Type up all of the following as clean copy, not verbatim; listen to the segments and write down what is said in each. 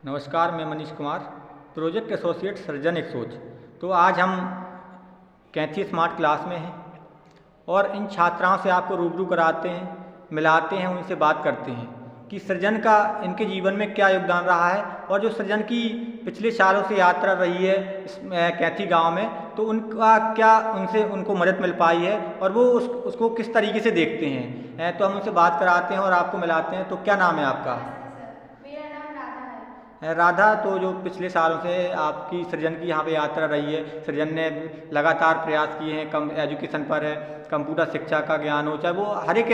नमस्कार, मैं Manish Kumar, project associate सृजन एक सोच। तो आज हम कैथी स्मार्ट क्लास में हैं और इन छात्राओं से आपको रूबरू कराते हैं, मिलाते हैं, उनसे बात करते हैं कि सृजन का इनके जीवन में क्या योगदान रहा है और जो सृजन की पिछले सालों से यात्रा रही है इस कैथी गांव में, तो उनका क्या उनसे उनको मदद मिल पाई है और वो उसको किस तरीके से देखते हैं। तो हम उनसे बात कराते हैं और आपको मिलाते हैं। तो क्या नाम है आपका? नमस्ते सर, मेरा नाम राधा है। राधा, तो जो पिछले सालों से आपकी सृजन की यहाँ पे यात्रा रही है, सृजन ने लगातार प्रयास किए हैं कम एजुकेशन पर है, कंप्यूटर शिक्षा का ज्ञान हो, चाहे वो हर एक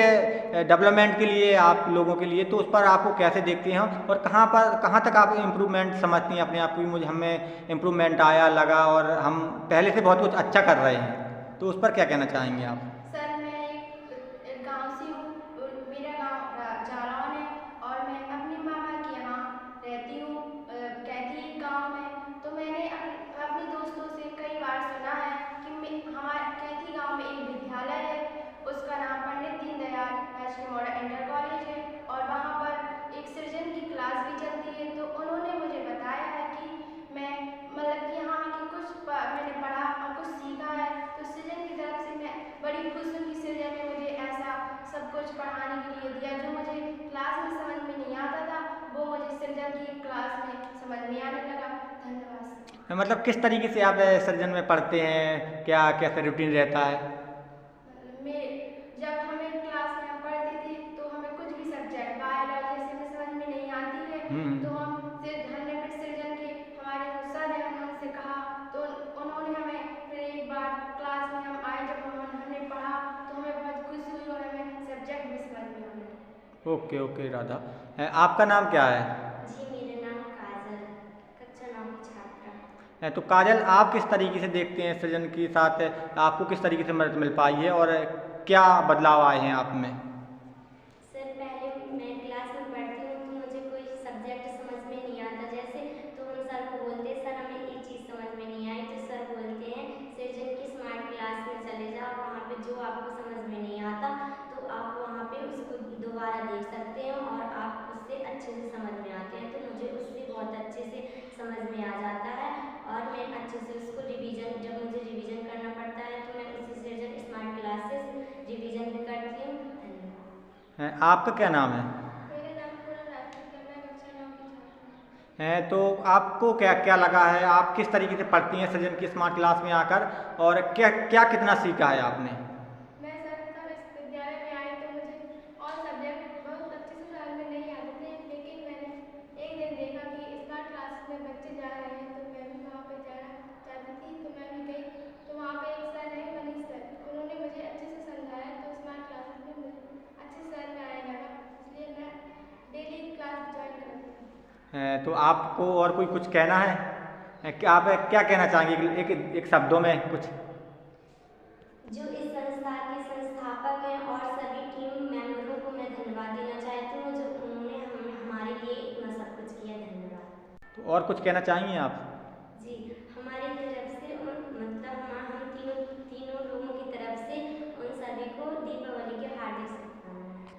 डेवलपमेंट के लिए आप लोगों के लिए, तो उस पर आपको कैसे देखते हैं और कहाँ तक आप इम्प्रूवमेंट समझती हैं अपने आप को? मुझे हमें इम्प्रूवमेंट आया लगा और हम पहले से बहुत कुछ अच्छा कर रहे हैं, तो उस पर क्या कहना चाहेंगे आप? सर, मैं एक गांव से हूँ। मेरा गांव जालौन है और मैं अपनी मामा के यहाँ रहती हूँ कैथी गांव में। तो मैंने अपने दोस्तों से कई बार सुना है कि हमारे कैथी गांव में एक विद्यालय है, उसका नाम पंडित दीनदयाल राजकीय मॉडल इंटर कॉलेज है और वहाँ पर एक सृजन की क्लास भी चलती है। तो उन्होंने मुझे बताया है कि मैं मतलब कि यहाँ आके मैंने पढ़ा और कुछ सीखा है। तो सृजन की तरफ से मैं बड़ी खुश हूँ कि सृजन ने मुझे ऐसा सब कुछ पढ़ाने के लिए दिया। जो मुझे क्लास में समझ में नहीं आता था, वो मुझे सृजन की क्लास में समझ में आने लगा। धन्यवाद। मतलब किस तरीके से आप सृजन में पढ़ते हैं, क्या कैसा रूटीन रहता है? मैं जब हमें क्लास में हम पढ़ते थे तो हमें कुछ भी सब्जेक्ट बायोलॉजी जैसे हमें समझ में नहीं आती है, तो हमने फिर सृजन के हमारे जो सर है हमने उनसे कहा, तो उन्होंने हमें फिर एक बार क्लास में हम आए, जब हमने पढ़ा तो हमें बहुत खुशी हुई और हमें सब्जेक्ट भी समझ में आने लगे। ओके ओके राधा, आपका नाम क्या है? जी, मेरा नाम काजल, कक्षा 9 की छात्रा। तो काजल, आप किस तरीके से देखते हैं सृजन के साथ आपको किस तरीके से मदद मिल पाई है और क्या बदलाव आए हैं आप में? सर, पहले मैं क्लास में पढ़ती हूँ तो मुझे कोई सब्जेक्ट समझ में नहीं आता, जैसे तो हम सर को बोलते हैं सर हमें ये चीज़ समझ में नहीं आई, तो सर बोलते हैं सृजन की स्मार्ट क्लास में चले जाओ, वहाँ पे जो आपको समझ में नहीं आता तो आप वहाँ पे उसको दोबारा देख सकते हैं और आप उससे अच्छे से समझ में आते हैं। तो मुझे उससे बहुत अच्छे से समझ में आ जाता है और मैं अच्छे से उसको रिवीजन, जब मुझे रिवीजन करना पड़ता है तो मैं उसी सृजन स्मार्ट क्लासेस रिवीजन भी करती हूँ। धन्यवाद। आपका क्या नाम है? मेरा नाम पूरा राष्ट्रीय मैं कक्षा 9 की छात्रा। तो आपको क्या क्या लगा है, आप किस तरीके से पढ़ती हैं सृजन की स्मार्ट क्लास में आकर और क्या क्या कितना सीखा है आपने? मैं सर तब इस विद्यालय में आई तो मुझे और सब्जेक्ट बहुत अच्छे से समझ में नहीं आते थे, लेकिन मैंने एक दिन देखा कि स्मार्ट क्लास में बच्चे जा रहे हैं तो मैं भी वहाँ पे जाना चाहती थी, तो मैं भी गई। तो वहाँ पे एक सर है मनीष सर, उन्होंने मुझे अच्छे से समझाया, तो स्मार्ट क्लासेस में मुझे अच्छे से समझ में आने लगा, इसलिए मैं डेली क्लास ज्वाइन करती हूँ। तो आपको और कोई कुछ कहना है? क्या आप क्या कहना चाहेंगे एक एक शब्दों में कुछ? जो इस संस्था के संस्थापक हैं और सभी टीम मेंबरों को मैं धन्यवाद देना चाहती हूँ, जो उन्होंने हमारे लिए इतना सब कुछ किया। धन्यवाद। तो और कुछ कहना चाहेंगे आप? जी, हमारी तरफ से हम तीनों लोगों की तरफ से उन सभी को दीपावली के हार्दिक शुभकामनाएं।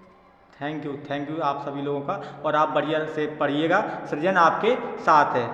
थैंक यू आप सभी लोगों का, और आप बढ़िया से पढ़िएगा, सृजन आपके साथ है।